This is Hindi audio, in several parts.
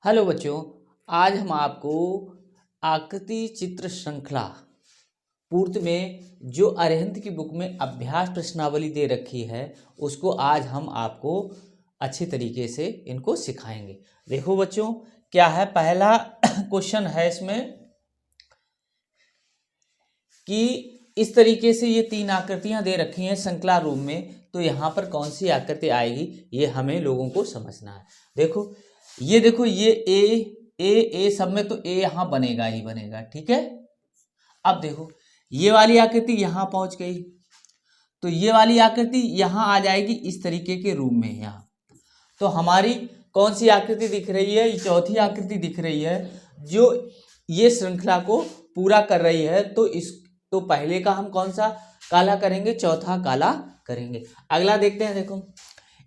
हेलो बच्चों, आज हम आपको आकृति चित्र श्रृंखला पूर्त में जो अरिहंत की बुक में अभ्यास प्रश्नावली दे रखी है उसको आज हम आपको अच्छी तरीके से इनको सिखाएंगे। देखो बच्चों, क्या है पहला क्वेश्चन है इसमें कि इस तरीके से ये तीन आकृतियां दे रखी हैं श्रृंखला रूप में, तो यहाँ पर कौन सी आकृति आएगी ये हमें लोगों को समझना है। देखो ये ए सब में तो ए यहाँ बनेगा ही बनेगा, ठीक है। अब देखो ये वाली आकृति यहाँ पहुंच गई तो ये वाली आकृति यहाँ आ जाएगी इस तरीके के रूप में। यहाँ तो हमारी कौन सी आकृति दिख रही है? चौथी आकृति दिख रही है जो ये श्रृंखला को पूरा कर रही है। तो पहले का हम कौन सा काला करेंगे? चौथा काला करेंगे। अगला देखते हैं। देखो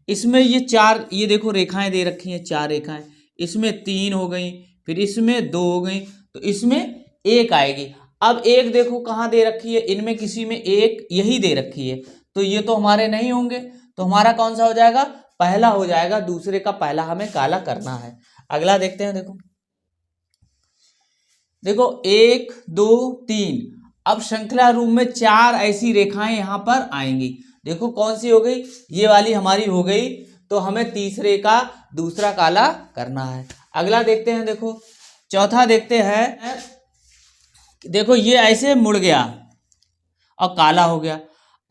इसमें ये चार, ये देखो रेखाएं दे रखी हैं, चार रेखाएं, इसमें तीन हो गई, फिर इसमें दो हो गई, तो इसमें एक आएगी। अब एक देखो कहाँ दे रखी है, इनमें किसी में एक यही दे रखी है, तो ये तो हमारे नहीं होंगे, तो हमारा कौन सा हो जाएगा? पहला हो जाएगा। दूसरे का पहला हमें काला करना है। अगला देखते हैं। देखो एक दो तीन, अब श्रृंखला रूप में चार ऐसी रेखाएं यहां पर आएंगी। देखो कौन सी हो गई? ये वाली हमारी हो गई, तो हमें तीसरे का दूसरा काला करना है। अगला देखते हैं। देखो चौथा देखते हैं। देखो ये ऐसे मुड़ गया और काला हो गया।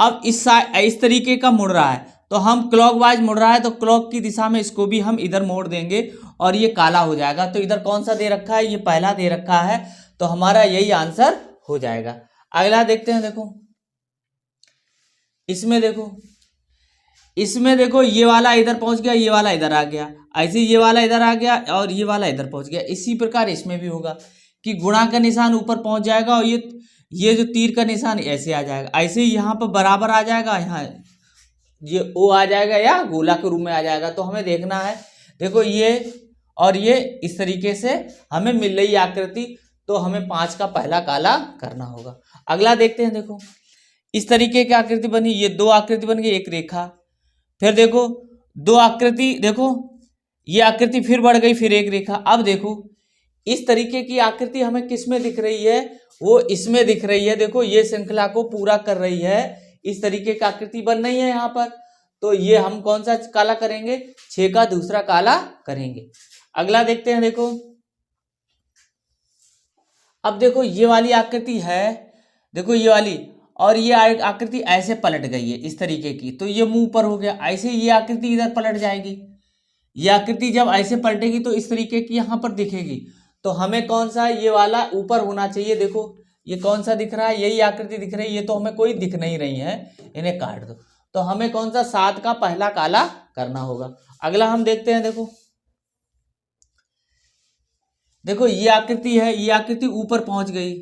अब इस तरीके का मुड़ रहा है, तो हम क्लॉकवाइज मुड़ रहा है, तो क्लॉक की दिशा में इसको भी हम इधर मोड़ देंगे और ये काला हो जाएगा। तो इधर कौन सा दे रखा है? ये पहला दे रखा है, तो हमारा यही आंसर हो जाएगा। अगला देखते हैं। देखो इसमें देखो ये वाला इधर पहुंच गया, ये वाला इधर आ गया, ऐसे ये वाला इधर आ गया और ये वाला इधर पहुंच गया। इसी प्रकार इसमें भी होगा कि गुणा का निशान ऊपर पहुंच जाएगा और ये जो तीर का निशान ऐसे आ जाएगा, ऐसे ही यहाँ पर बराबर आ जाएगा, यहाँ ये ओ आ जाएगा या गोला के रूप में आ जाएगा। तो हमें देखना है। देखो ये और ये इस तरीके से हमें मिल रही आकृति, तो हमें पांच का पहला काला करना होगा। अगला देखते हैं। देखो इस तरीके की आकृति बनी, ये दो आकृति बन गई, एक रेखा, फिर देखो दो आकृति, देखो ये आकृति फिर बढ़ गई, फिर एक रेखा। अब देखो इस तरीके की आकृति हमें किस में दिख रही है? वो इसमें दिख रही है। देखो ये श्रृंखला को पूरा कर रही है, इस तरीके की आकृति बन रही है यहाँ पर, तो ये हम कौन सा काला करेंगे? 6 का दूसरा काला करेंगे। अगला देखते हैं। देखो अब देखो ये वाली आकृति है, देखो ये वाली, और ये आकृति ऐसे पलट गई है इस तरीके की, तो ये मुंह ऊपर हो गया। ऐसे ये आकृति इधर पलट जाएगी। ये आकृति जब ऐसे पलटेगी तो इस तरीके की यहाँ पर दिखेगी, तो हमें कौन सा? ये वाला ऊपर होना चाहिए। देखो ये कौन सा दिख रहा है? यही आकृति दिख रही है, ये तो हमें कोई दिख नहीं रही है, इन्हें काट दो। तो हमें कौन सा? 7 का पहला काला करना होगा। अगला हम देखते हैं। देखो ये आकृति है, ये आकृति ऊपर पहुंच गई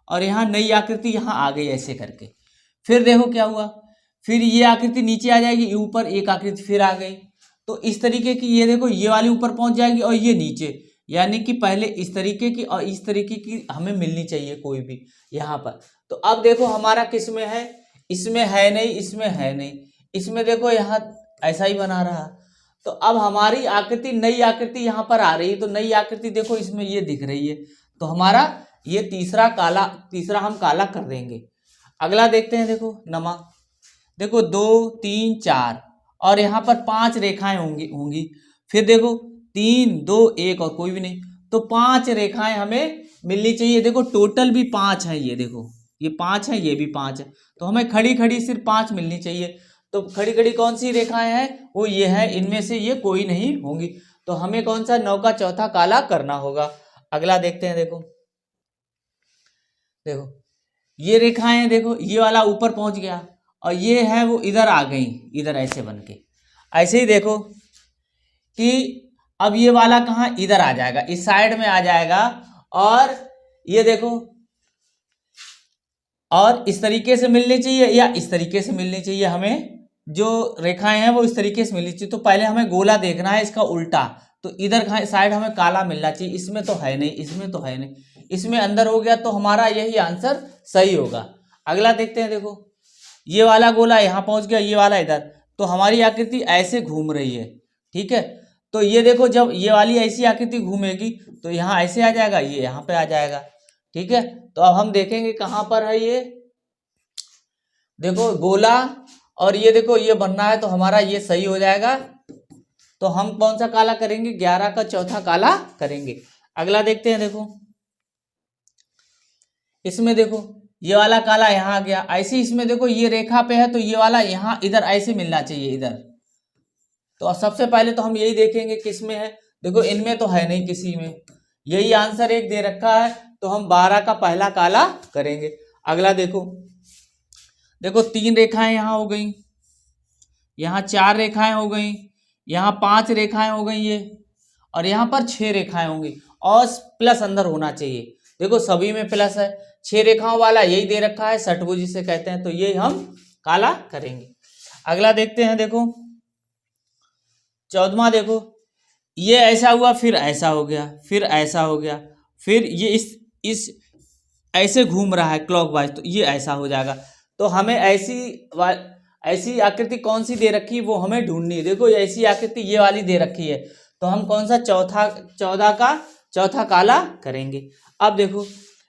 और यहाँ नई आकृति यहाँ आ गई ऐसे करके। फिर देखो क्या हुआ, फिर ये आकृति नीचे आ जाएगी, ऊपर एक आकृति फिर आ गई, तो इस तरीके की ये देखो ये वाली ऊपर पहुंच जाएगी और ये नीचे, यानी कि पहले इस तरीके की और इस तरीके की हमें मिलनी चाहिए कोई भी यहाँ पर। तो अब देखो हमारा किस में है? इसमें है नहीं, इसमें है नहीं, इसमें देखो यहाँ ऐसा ही बना रहा। तो अब हमारी आकृति, नई आकृति यहाँ पर आ रही है, तो नई आकृति देखो इसमें ये दिख रही है, तो हमारा ये तीसरा हम काला कर देंगे। अगला देखते हैं। देखो नमा, देखो 2 3 4 और यहाँ पर 5 रेखाएं होंगी। फिर देखो 3 2 1 और कोई भी नहीं, तो 5 रेखाएं हमें मिलनी चाहिए। देखो टोटल भी 5 है, ये देखो ये 5 है, ये भी 5 है, तो हमें खड़ी खड़ी सिर्फ 5 मिलनी चाहिए। तो खड़ी खड़ी कौन सी रेखाएं हैं? वो ये है, इनमें से ये कोई नहीं होंगी, तो हमें कौन सा? 9 का चौथा काला करना होगा। अगला देखते हैं। देखो ये रेखाएं, देखो ये वाला ऊपर पहुंच गया और ये है वो इधर आ गई, इधर ऐसे बन के। ऐसे ही देखो कि अब ये वाला कहाँ? इधर आ जाएगा, इस साइड में आ जाएगा, और ये देखो और इस तरीके से मिलनी चाहिए या इस तरीके से मिलनी चाहिए। हमें जो रेखाएं हैं वो इस तरीके से मिलनी चाहिए। तो पहले हमें गोला देखना है इसका उल्टा, तो इधर साइड हमें काला मिलना चाहिए। इसमें तो है नहीं, इसमें तो है नहीं, इसमें अंदर हो गया, तो हमारा यही आंसर सही होगा। अगला देखते हैं। देखो ये वाला गोला यहाँ पहुंच गया, ये वाला इधर, तो हमारी आकृति ऐसे घूम रही है, ठीक है। तो ये देखो जब ये वाली ऐसी आकृति घूमेगी तो यहाँ ऐसे आ जाएगा, ये यहाँ पे आ जाएगा। ठीक है, तो अब हम देखेंगे कहाँ पर है ये, देखो गोला, और ये देखो ये बनना है तो हमारा ये सही हो जाएगा। तो हम कौन सा काला करेंगे, 11 का चौथा काला करेंगे। अगला देखते हैं, देखो इसमें देखो ये वाला काला यहाँ आ गया, ऐसे इसमें देखो ये रेखा पे है तो ये वाला यहाँ इधर ऐसे मिलना चाहिए इधर। तो सबसे पहले तो हम यही देखेंगे किसमें है, देखो इनमें तो है नहीं किसी में, यही आंसर एक दे रखा है तो हम 12 का पहला काला करेंगे। अगला देखो, देखो 3 रेखाएं यहाँ हो गई, यहाँ 4 रेखाएं हो गई, यहाँ 5 रेखाएं हो गई ये, और यहाँ पर 6 रेखाएं होंगी और प्लस अंदर होना चाहिए। देखो सभी में प्लस है, 6 रेखाओं वाला यही दे रखा है, षटभुज जिसे कहते हैं, तो ये हम काला करेंगे। अगला देखते हैं, देखो 14वां, देखो ये ऐसा हुआ, फिर ऐसा हो गया, फिर ऐसा हो गया, फिर ये इस ऐसे घूम रहा है क्लॉकवाइज, तो ये ऐसा हो जाएगा। तो हमें ऐसी आकृति कौन सी दे रखी है वो हमें ढूंढनी है। देखो ऐसी आकृति ये वाली दे रखी है, तो हम कौन सा 14 का चौथा काला करेंगे। अब देखो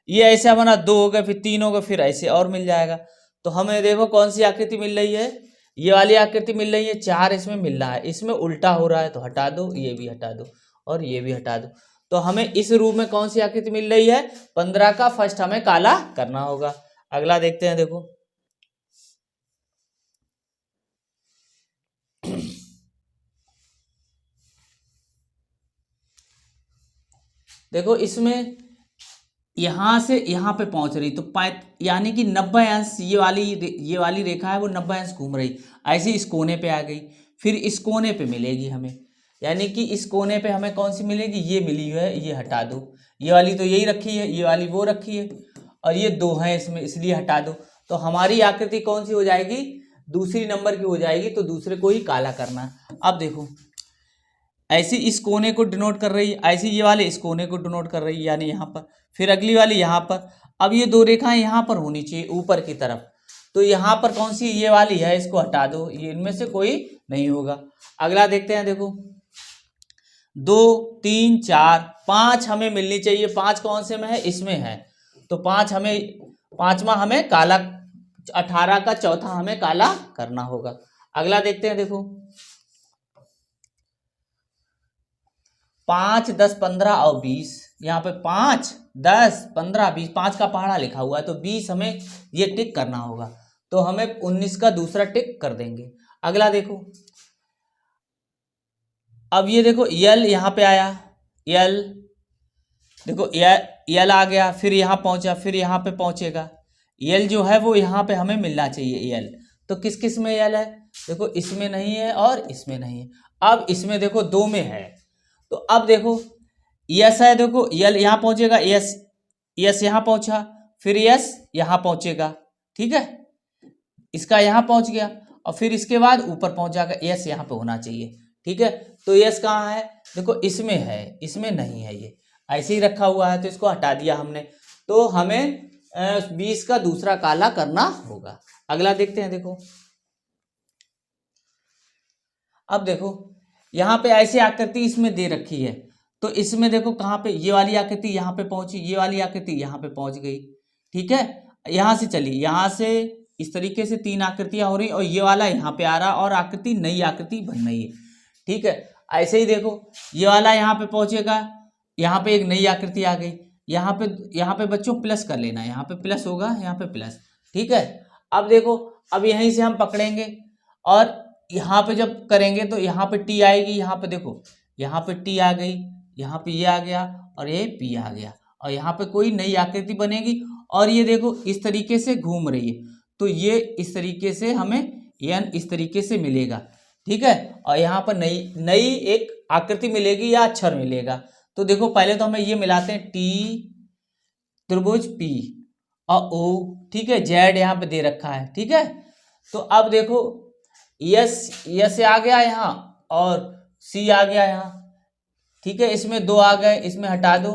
ये ऐसा बना, 2 हो गए, फिर 3 हो गए, फिर ऐसे और मिल जाएगा। तो हमें देखो कौन सी आकृति मिल रही है, ये वाली आकृति मिल रही है, 4 इसमें मिल रहा है, इसमें उल्टा हो रहा है तो हटा दो, ये भी हटा दो और ये भी हटा दो। तो हमें इस रूप में कौन सी आकृति मिल रही है, 15 का फर्स्ट हमें काला करना होगा। अगला देखते हैं, देखो देखो इसमें यहां से यहां पे पहुंच रही, तो यानी कि 90 अंश ये वाली रेखा है वो 90 अंश घूम रही, ऐसे इस कोने पे आ गई, फिर इस कोने पे मिलेगी हमें, यानी कि इस कोने पे हमें कौन सी मिलेगी, ये मिली है, ये हटा दो, ये वाली तो यही रखी है, ये वाली वो रखी है, और ये 2 हैं इसमें इसलिए हटा दो। तो हमारी आकृति कौन सी हो जाएगी, दूसरी नंबर की हो जाएगी, तो दूसरे को ही काला करना। अब देखो ऐसी इस कोने को डिनोट कर रही है, ऐसी ये वाले इस कोने को डिनोट कर रही है, यानी यहाँ पर, फिर अगली वाली यहाँ पर। अब ये 2 रेखाएं यहाँ पर होनी चाहिए ऊपर की तरफ, तो यहाँ पर कौन सी ये वाली है, इसको हटा दो, ये इनमें से कोई नहीं होगा। अगला देखते हैं, देखो 2 3 4 5 हमें मिलनी चाहिए, 5 कौन से में है, इसमें है, तो 5वां हमें काला, 18 का चौथा हमें काला करना होगा। अगला देखते हैं, देखो 5 10 15 और 20, यहाँ पे 5 10 15 20, 5 का पहाड़ा लिखा हुआ है तो 20 हमें ये टिक करना होगा, तो हमें 19 का दूसरा टिक कर देंगे। अगला देखो, अब ये देखो यल यहाँ पे आया, यल देखो यल आ गया, फिर यहाँ पहुंचा, फिर यहाँ पे पहुंचेगा, यल जो है वो यहाँ पे हमें मिलना चाहिए यल। तो किस किस में यल है, देखो इसमें नहीं है और इसमें नहीं है। अब इसमें देखो 2 में है, तो अब देखो यस है, देखो यल यहाँ पहुंचेगा, यस यस यहाँ पहुंचा, फिर यस यहाँ पहुंचेगा, ठीक है, इसका यहाँ पहुंच गया, और फिर इसके बाद ऊपर पहुंच जाएगा, यस यहाँ पे होना चाहिए, ठीक है। तो यस कहाँ है, देखो इसमें है, इसमें नहीं है, ये ऐसे ही रखा हुआ है तो इसको हटा दिया हमने। तो हमें 20 का दूसरा काला करना होगा। अगला देखते हैं, देखो अब देखो यहाँ पे ऐसी आकृति इसमें दे रखी है, तो इसमें देखो कहाँ पे, ये वाली आकृति यहाँ पे पहुंची, ये वाली आकृति यहाँ पे पहुंच गई, ठीक है। यहाँ से चली, यहाँ से इस तरीके से 3 आकृतियां हो रही और ये वाला यहाँ पे आ रहा और आकृति नई आकृति बन रही है, ठीक है। ऐसे ही देखो ये वाला यहाँ पे पहुंचेगा, यहाँ पे एक नई आकृति आ गई, यहाँ पे बच्चों प्लस कर लेना, यहाँ पे प्लस होगा, यहाँ पे प्लस, ठीक है। अब देखो अब यहीं से हम पकड़ेंगे और यहाँ पे जब करेंगे तो यहाँ पे टी आएगी, यहाँ पे देखो यहाँ पे टी आ गई, यहाँ पे ये आ गया और ये पी आ गया, और यहाँ पे कोई नई आकृति बनेगी, और ये देखो इस तरीके से घूम रही है, तो ये इस तरीके से हमें एन इस तरीके से मिलेगा, ठीक है। और यहाँ पर नई एक आकृति मिलेगी या अक्षर मिलेगा। तो देखो पहले तो हमें ये मिलाते हैं, टी त्रिभुज पी और ओ, ठीक है, जेड यहाँ पे दे रखा है, ठीक है। तो अब देखो यस आ गया यहाँ और सी आ गया यहाँ, ठीक है, इसमें 2 आ गए, इसमें हटा दो,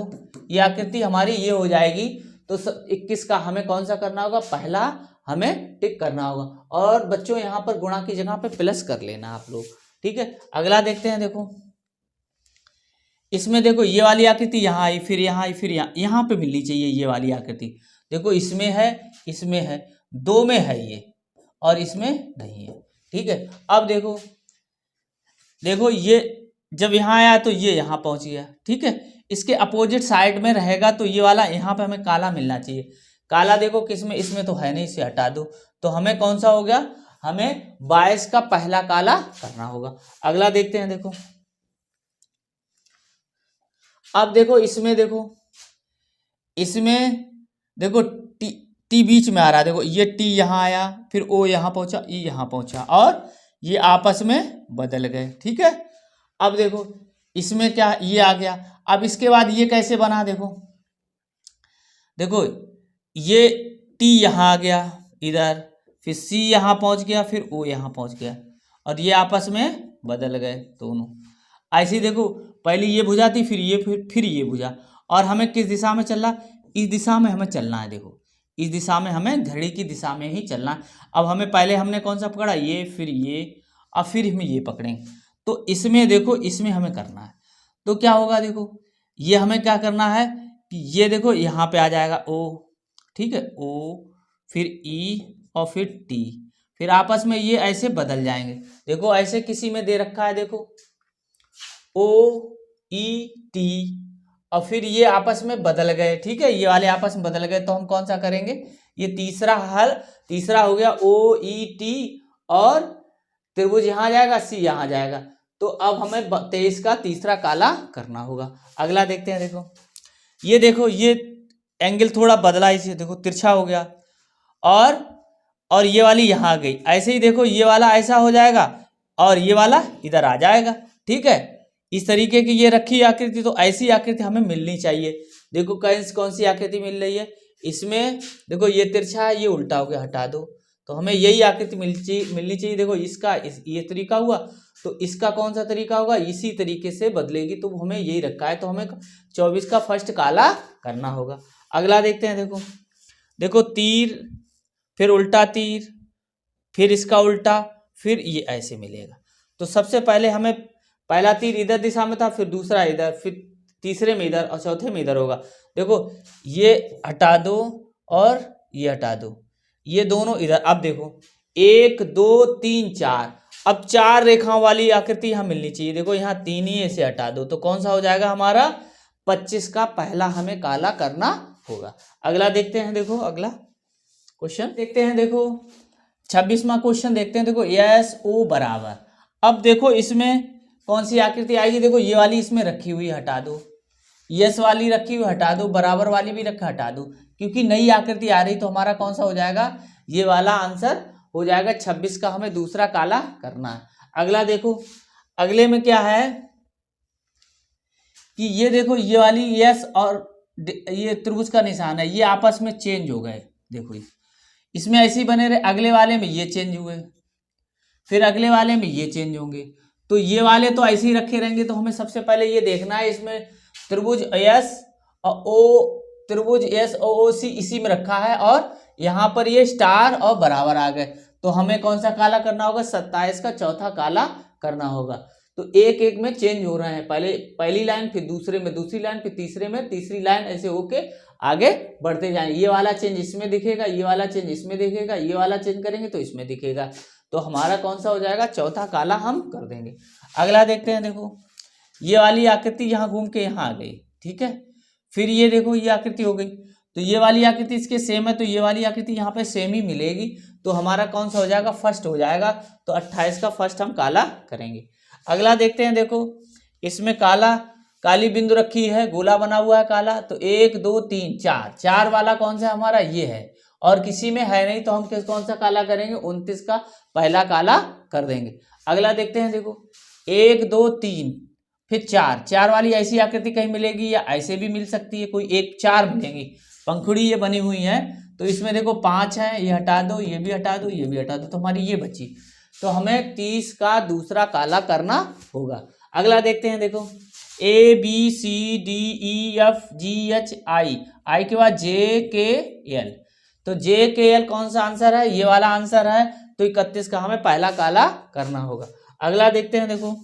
ये आकृति हमारी ये हो जाएगी। तो 21 का हमें कौन सा करना होगा, पहला हमें टिक करना होगा, और बच्चों यहाँ पर गुणा की जगह पे प्लस कर लेना आप लोग, ठीक है। अगला देखते हैं, देखो इसमें देखो ये वाली आकृति यहाँ आई, फिर यहाँ आई, फिर यहाँ पे मिलनी चाहिए ये वाली आकृति। देखो इसमें है, दो में है ये और इसमें नहीं है। ठीक है, अब देखो ये जब यहाँ आया तो ये यहाँ पहुंच गया। ठीक है, इसके अपोजिट साइड में रहेगा तो ये वाला यहाँ पे हमें काला मिलना चाहिए। काला देखो किसमें, इसमें तो है नहीं, इसे हटा दो। तो हमें कौन सा हो गया, हमें 22 का पहला काला करना होगा। अगला देखते हैं। देखो अब देखो इसमें देखो टी बीच में आ रहा है। देखो ये टी यहाँ आया, फिर ओ यहाँ पहुंचा, ई यहाँ पहुंचा और ये आपस में बदल गए। ठीक है, अब देखो इसमें क्या, ये आ गया। अब इसके बाद ये कैसे बना, देखो ये टी यहाँ आ गया इधर, फिर सी यहाँ पहुंच गया, फिर ओ यहाँ पहुंच गया और ये आपस में बदल गए दोनों। ऐसे ही देखो पहले ये भुजा थी, फिर ये, फिर ये भुजा। और हमें किस दिशा में चलना, इस दिशा में हमें चलना है। देखो इस दिशा में हमें घड़ी की दिशा में ही चलना है। अब हमें पहले हमने कौन सा पकड़ा, ये, फिर ये और फिर हम ये पकड़ेंगे। तो इसमें देखो इसमें हमें करना है। तो क्या होगा, देखो ये हमें क्या करना है कि ये देखो यहाँ पे आ जाएगा ओ। ठीक है, ओ फिर ई और फिर टी, फिर आपस में ये ऐसे बदल जाएंगे। देखो ऐसे किसी में दे रखा है, देखो ओ ई टी और फिर ये आपस में बदल गए। ठीक है, ये वाले आपस में बदल गए तो हम कौन सा करेंगे, ये तीसरा हो गया ओ ई टी और त्रिभुज यहाँ जाएगा, सी यहाँ जाएगा। तो अब हमें 23 का तीसरा काला करना होगा। अगला देखते हैं। देखो ये एंगल थोड़ा बदला, इसे देखो तिरछा हो गया और ये वाली यहाँ आ गई। ऐसे ही देखो ये वाला ऐसा हो जाएगा और ये वाला इधर आ जाएगा। ठीक है, इस तरीके की ये रखी आकृति। तो ऐसी आकृति हमें मिलनी चाहिए। देखो कौन सी आकृति मिल रही है, इसमें देखो ये तिरछा है, ये उल्टा हो गया, हटा दो। तो हमें यही आकृति मिलनी चाहिए। देखो इसका ये तरीका हुआ, तो इसका कौन सा तरीका होगा, इसी तरीके से बदलेगी। तो हमें यही रखा है, तो हमें 24 का फर्स्ट काला करना होगा। अगला देखते हैं। देखो तीर, फिर उल्टा तीर, फिर इसका उल्टा, फिर ये ऐसे मिलेगा। तो सबसे पहले हमें पहला तीर इधर दिशा में था, फिर दूसरा इधर, फिर तीसरे में इधर और चौथे में इधर होगा। देखो ये हटा दो और ये हटा दो, ये दोनों इधर। अब देखो 1 2 3 4, अब 4 रेखाओं वाली आकृति यहाँ मिलनी चाहिए। देखो यहाँ 3 ही, इसे हटा दो। तो कौन सा हो जाएगा हमारा, 25 का पहला हमें काला करना होगा। अगला देखते हैं। देखो अगला क्वेश्चन देखते हैं। देखो 26वां क्वेश्चन देखते हैं। देखो एस ओ बराबर। अब देखो इसमें कौन सी आकृति आएगी, देखो ये वाली इसमें रखी हुई, हटा दो। यस वाली रखी हुई हटा दो, बराबर वाली भी रखा, हटा दो, क्योंकि नई आकृति आ रही। तो हमारा कौन सा हो जाएगा, ये वाला आंसर हो जाएगा। 26 का हमें दूसरा काला करना है। अगला देखो, अगले में क्या है कि ये देखो ये वाली यस और ये त्रिभुज का निशान है, ये आपस में चेंज हो गए। देखो इसमें ऐसे ही बने रहे, अगले वाले में ये चेंज हुए, फिर अगले वाले में ये चेंज होंगे। तो ये वाले तो ऐसे ही रखे रहेंगे। तो हमें सबसे पहले ये देखना है, इसमें त्रिभुज एस और ओ, त्रिभुज एस ओ सी इसी में रखा है और यहाँ पर ये स्टार और बराबर आ गए। तो हमें कौन सा काला करना होगा, 27 का चौथा काला करना होगा। तो एक एक में चेंज हो रहे हैं, पहले पहली लाइन, फिर दूसरे में दूसरी लाइन, फिर तीसरे में तीसरी लाइन, ऐसे होके आगे बढ़ते जाएंगे। ये वाला चेंज इसमें दिखेगा, ये वाला चेंज इसमें दिखेगा, ये वाला चेंज करेंगे तो इसमें दिखेगा। तो हमारा कौन सा हो जाएगा, चौथा काला हम कर देंगे। अगला देखते हैं। देखो ये वाली आकृति यहाँ घूम के यहाँ आ गई। ठीक है, फिर ये देखो ये आकृति हो गई। तो ये वाली आकृति इसके सेम है, तो ये वाली आकृति यहाँ पे सेम ही मिलेगी। तो हमारा कौन सा हो जाएगा, फर्स्ट हो जाएगा। तो 28 का फर्स्ट हम काला करेंगे। अगला देखते हैं। देखो इसमें काली बिंदु रखी है, गोला बना हुआ है काला। तो 1 2 3 4, 4 वाला कौन सा हमारा, ये है और किसी में है नहीं। तो हम कौन सा काला करेंगे, 29 का पहला काला कर देंगे। अगला देखते हैं। देखो 1 2 3 फिर 4, 4 वाली ऐसी आकृति कहीं मिलेगी या ऐसे भी मिल सकती है, कोई एक 4 मिलेंगी। पंखुड़ी ये बनी हुई है, तो इसमें देखो 5 है, ये हटा दो, ये भी हटा दो, ये भी हटा दो, तो हमारी ये बची। तो हमें 30 का दूसरा काला करना होगा। अगला देखते हैं। देखो A B C D E F G H I के बाद J K L। तो J K L कौन सा आंसर है, ये वाला आंसर है। तो 31 का हमें पहला काला करना होगा। अगला देखते हैं। देखो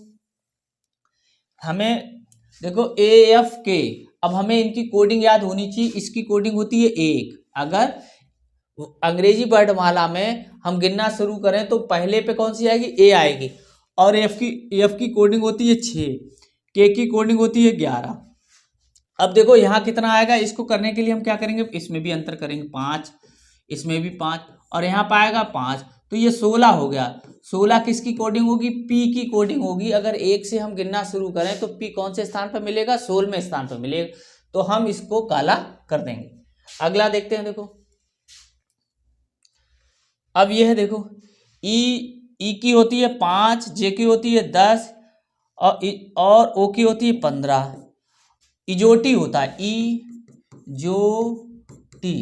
हमें देखो ए एफ के, अब हमें इनकी कोडिंग याद होनी चाहिए। इसकी कोडिंग होती है 1। अगर अंग्रेजी वर्णमाला में हम गिनना शुरू करें तो पहले पे कौन सी आएगी? ए आएगी। और एफ की कोडिंग होती है 6, के की कोडिंग होती है 11। अब देखो यहाँ कितना आएगा, इसको करने के लिए हम क्या करेंगे, इसमें भी अंतर करेंगे 5, इसमें भी 5, और यहाँ पाएगा 5, तो ये 16 हो गया। 16 किसकी कोडिंग होगी? पी की कोडिंग होगी। अगर 1 से हम गिनना शुरू करें तो पी कौन से स्थान पर मिलेगा? 16वें स्थान पर मिलेगा। तो हम इसको काला कर देंगे। अगला देखते हैं। देखो अब यह है, देखो ई की होती है 5, जे की होती है 10, और ओ की होती है 15। इजोटी होता है, टी,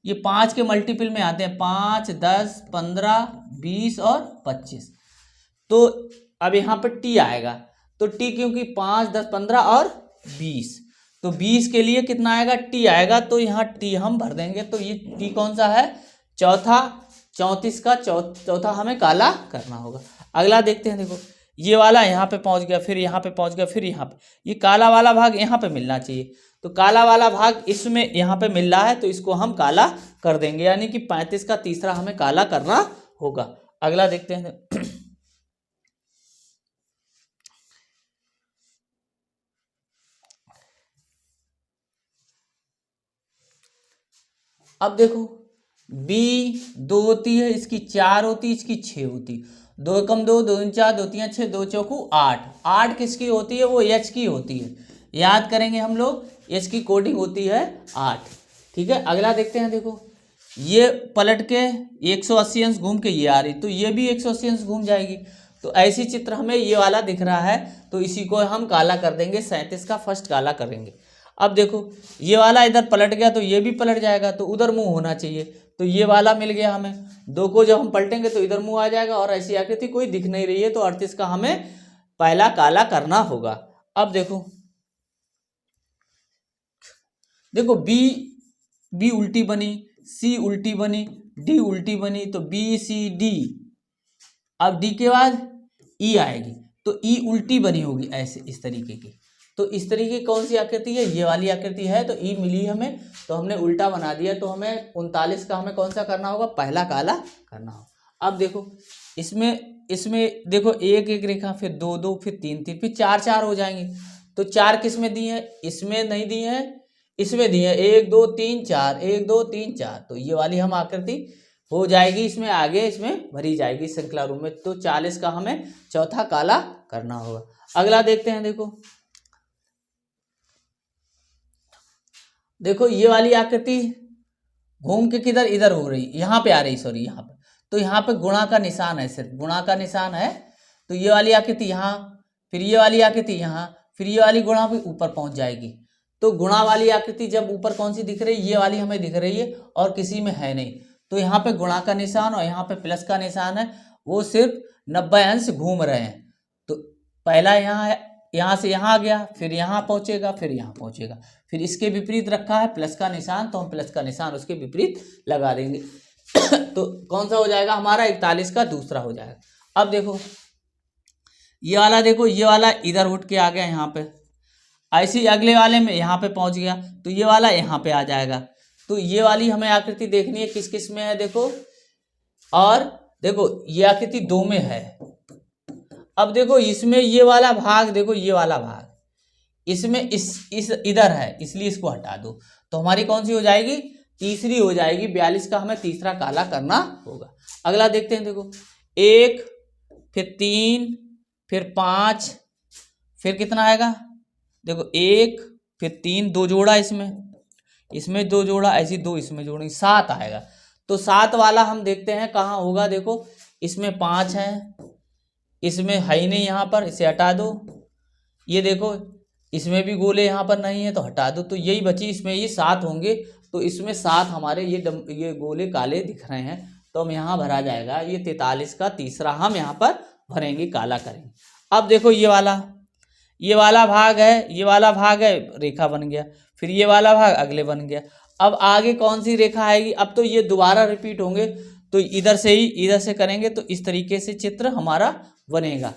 ये 5 के मल्टीपल में आते हैं, 5, 10, 15, 20 और 25। तो अब यहाँ पर टी आएगा, तो टी क्योंकि 5, 10, 15 और 20, तो 20 के लिए कितना आएगा? टी आएगा। तो यहाँ टी हम भर देंगे। तो ये टी कौन सा है? चौथा, 34 का चौथा हमें काला करना होगा। अगला देखते हैं। देखो ये वाला यहाँ पे पहुँच गया, फिर यहाँ पे पहुँच गया, फिर यहाँ पे, ये काला वाला भाग यहाँ पे मिलना चाहिए। तो काला वाला भाग इसमें यहाँ पे मिल रहा है, तो इसको हम काला कर देंगे, यानी कि 35 का तीसरा हमें काला करना होगा। अगला देखते हैं। अब देखो बी 2 होती है, इसकी 4 होती है, इसकी 6 होती है। 2 कम 2, 2 4, 2 3 6, 2 चौकू 8। 8 किसकी होती है? वो एच की होती है। याद करेंगे हम लोग, एच की कोडिंग होती है 8। ठीक है, अगला देखते हैं। देखो ये पलट के 180 अंश घूम के ये आ रही, तो ये भी 180 अंश घूम जाएगी। तो ऐसी चित्र हमें ये वाला दिख रहा है, तो इसी को हम काला कर देंगे। 37 का फर्स्ट काला करेंगे। अब देखो ये वाला इधर पलट गया, तो ये भी पलट जाएगा, तो उधर मुंह होना चाहिए। तो ये वाला मिल गया हमें। 2 को जब हम पलटेंगे तो इधर मुंह आ जाएगा, और ऐसी आकृति कोई दिख नहीं रही है, तो 38 का हमें पहला काला करना होगा। अब देखो बी उल्टी बनी, सी उल्टी बनी, डी उल्टी बनी, तो बी सी डी। अब डी के बाद ई आएगी, तो ई उल्टी बनी होगी ऐसे, इस तरीके की। तो इस तरीके की कौन सी आकृति है? ये वाली आकृति है। तो ई मिली हमें, तो हमने उल्टा बना दिया। तो हमें 39 का हमें कौन सा करना होगा? पहला काला करना होगा। अब देखो इसमें देखो 1 1 रेखा, फिर 2 2, फिर 3 3, फिर 4 4 हो जाएंगे। तो 4 किस में दी है? इसमें नहीं दी है, इसमें दी है। 1 2 3 4, 1 2 3 4। तो ये वाली हम आकृति हो जाएगी, इसमें आगे इसमें भरी जाएगी श्रृंखला रूप में। तो 40 का हमें चौथा काला करना होगा। अगला देखते हैं। देखो ये वाली आकृति घूम के किधर? इधर हो रही, यहाँ पे आ रही, सॉरी यहाँ पे। तो यहाँ पे गुणा का निशान है, सिर्फ गुणा का निशान है। तो ये वाली आकृति यहाँ, फिर ये वाली आकृति यहाँ, फिर ये वाली गुणा भी ऊपर पहुंच जाएगी। तो गुणा वाली आकृति जब ऊपर कौन सी दिख रही है? ये वाली हमें दिख रही है, और किसी में है नहीं। तो यहाँ पे गुणा का निशान और यहाँ पे प्लस का निशान है, वो सिर्फ 90 अंश घूम रहे हैं। तो पहला यहाँ है, यहाँ से यहाँ आ गया, फिर यहाँ पहुँचेगा, फिर यहाँ पहुँचेगा। फिर इसके विपरीत रखा है प्लस का निशान, तो हम प्लस का निशान उसके विपरीत लगा देंगे। तो कौन सा हो जाएगा हमारा? 41 का दूसरा हो जाएगा। अब देखो ये वाला, देखो ये वाला इधर उठ के आ गया यहाँ पे, ऐसे अगले वाले में यहाँ पे पहुँच गया, तो ये वाला यहाँ पे आ जाएगा। तो ये वाली हमें आकृति देखनी है किस किस में है। देखो, और देखो ये आकृति 2 में है। अब देखो इसमें ये वाला भाग, देखो ये वाला भाग इसमें इस इधर है, इसलिए इसको हटा दो। तो हमारी कौन सी हो जाएगी? तीसरी हो जाएगी। 42 का हमें तीसरा काला करना होगा। अगला देखते हैं। देखो 1, फिर 3, फिर 5, फिर कितना आएगा? देखो 1, फिर 3, 2 जोड़ा, इसमें 2 जोड़ा, ऐसी 2 इसमें जोड़ेंगे, 7 आएगा। तो 7 वाला हम देखते हैं कहाँ होगा। देखो इसमें 5 है, इसमें है ही नहीं, यहाँ पर इसे हटा दो। ये देखो इसमें भी गोले यहाँ पर नहीं है, तो हटा दो। तो यही बची, इसमें ये 7 होंगे। तो इसमें 7 हमारे ये गोले काले दिख रहे हैं, तो हम यहाँ भरा जाएगा। ये 43 का तीसरा हम यहाँ पर भरेंगे, काला करेंगे। अब देखो ये वाला भाग है, ये वाला भाग है, रेखा बन गया। फिर ये वाला भाग अगले बन गया। अब आगे कौन सी रेखा आएगी? अब तो ये दोबारा रिपीट होंगे, तो इधर से करेंगे, तो इस तरीके से चित्र हमारा बनेगा।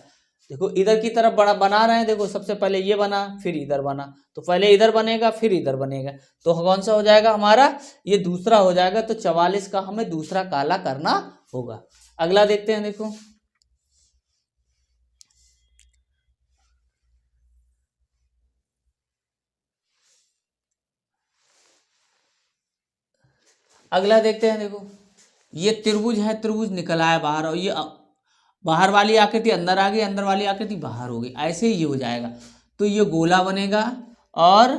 देखो इधर की तरफ बड़ा बना रहे हैं, देखो सबसे पहले ये बना फिर इधर बना, तो पहले इधर बनेगा फिर इधर बनेगा, तो कौन सा हो जाएगा हमारा, ये दूसरा हो जाएगा। तो 44 का हमें दूसरा काला करना होगा। अगला देखते हैं, देखो अगला देखते हैं, देखो ये त्रिभुज है, त्रिभुज निकल आया बाहर, और ये बाहर वाली आकृति अंदर आ गई, अंदर वाली आकृति बाहर हो गई, ऐसे ही ये हो जाएगा। तो ये गोला बनेगा, और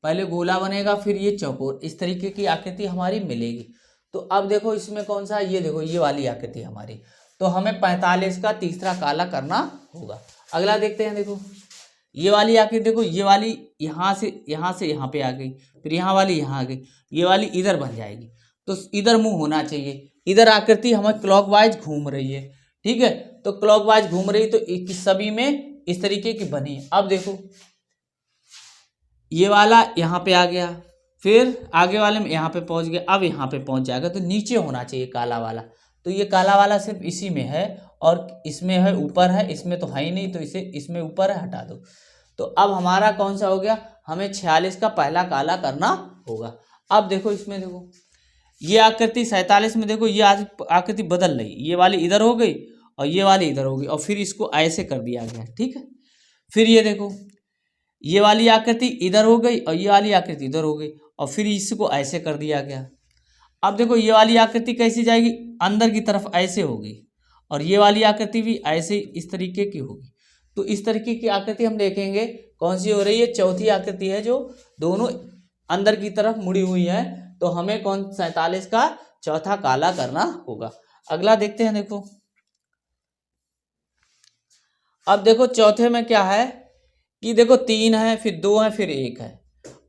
पहले गोला बनेगा फिर ये चौकोर, इस तरीके की आकृति हमारी मिलेगी। तो अब देखो इसमें कौन सा, ये देखो ये वाली आकृति हमारी, तो हमें 45 का तीसरा काला करना होगा। अगला देखते हैं, देखो ये वाली आकृति, देखो ये वाली यहाँ से यहाँ पे आ गई, फिर यहाँ वाली यहाँ आ गई, ये वाली इधर बन जाएगी, तो इधर मुंह होना चाहिए, इधर आकृति हमें क्लॉकवाइज घूम रही है, ठीक है। तो क्लॉकवाइज घूम रही, तो सभी में इस तरीके की बनी है। अब देखो ये वाला यहाँ पे आ गया, फिर आगे वाले में यहाँ पे पहुँच गया, अब यहाँ पे पहुँच जाएगा, तो नीचे होना चाहिए काला वाला। तो ये काला वाला सिर्फ इसी में है, और इसमें है ऊपर है, इसमें तो है ही नहीं, तो इसे इसमें ऊपर है, हटा दो। तो अब हमारा कौन सा हो गया, हमें 46 का पहला काला करना होगा। अब देखो इसमें, देखो ये आकृति 47 में, देखो ये आकृति बदल रही, ये वाली इधर हो गई और ये वाली इधर हो गई, और फिर इसको ऐसे कर दिया गया, ठीक है। फिर ये देखो ये वाली आकृति इधर हो गई और ये वाली आकृति इधर हो गई, और फिर इसको ऐसे कर दिया गया। अब देखो ये वाली आकृति कैसी जाएगी, अंदर की तरफ ऐसे होगी, और ये वाली आकृति भी ऐसे इस तरीके की होगी। तो इस तरीके की आकृति हम देखेंगे कौन सी हो रही है, चौथी आकृति है, जो दोनों अंदर की तरफ मुड़ी हुई है। तो हमें 47 का चौथा काला करना होगा। अगला देखते हैं, देखो अब देखो चौथे में क्या है कि देखो 3 है, फिर 2 है, फिर 1 है,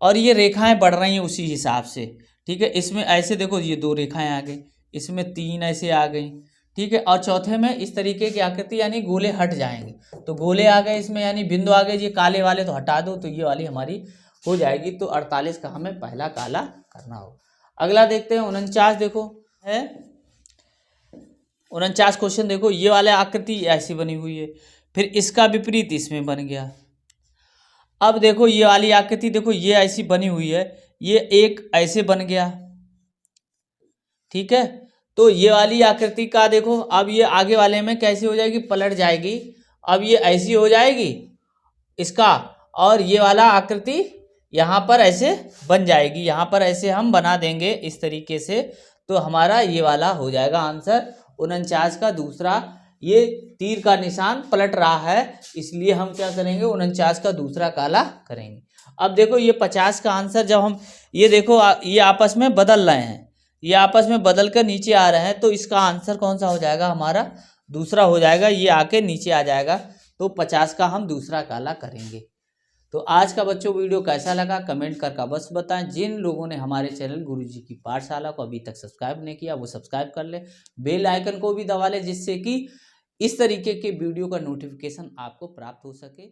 और ये रेखाएं बढ़ रही हैं उसी हिसाब से, ठीक है। इसमें ऐसे देखो ये 2 रेखाएं आ गई, इसमें 3 ऐसे आ गई, ठीक है। और चौथे में इस तरीके की आकृति, यानी गोले हट जाएंगे, तो गोले आ गए इसमें, यानी बिंदु आ गए, ये काले वाले तो हटा दो, तो ये वाली हमारी हो जाएगी। तो 48 का हमें पहला काला करना हो। अगला देखते हैं 49, देखो है 49 क्वेश्चन, देखो ये वाला आकृति ऐसी बनी हुई है, फिर इसका विपरीत इसमें बन गया। अब देखो ये वाली आकृति, देखो ये ऐसी बनी हुई है, ये एक ऐसे बन गया, ठीक है। तो ये वाली आकृति का देखो, अब ये आगे वाले में कैसे हो जाएगी, पलट जाएगी, अब ये ऐसी हो जाएगी इसका, और ये वाला आकृति यहाँ पर ऐसे बन जाएगी, यहाँ पर ऐसे हम बना देंगे इस तरीके से। तो हमारा ये वाला हो जाएगा आंसर 49 का दूसरा। ये तीर का निशान पलट रहा है, इसलिए हम क्या करेंगे, 49 का दूसरा काला करेंगे। अब देखो ये 50 का आंसर, जब हम ये देखो ये आपस में बदल रहे हैं, ये आपस में बदल कर नीचे आ रहे हैं, तो इसका आंसर कौन सा हो जाएगा, हमारा दूसरा हो जाएगा, ये आके नीचे आ जाएगा। तो 50 का हम दूसरा काला करेंगे। तो आज का बच्चों वीडियो कैसा लगा कमेंट करके बस बताएं। जिन लोगों ने हमारे चैनल गुरुजी की पाठशाला को अभी तक सब्सक्राइब नहीं किया, वो सब्सक्राइब कर ले, बेल आइकन को भी दबा ले, जिससे कि इस तरीके के वीडियो का नोटिफिकेशन आपको प्राप्त हो सके।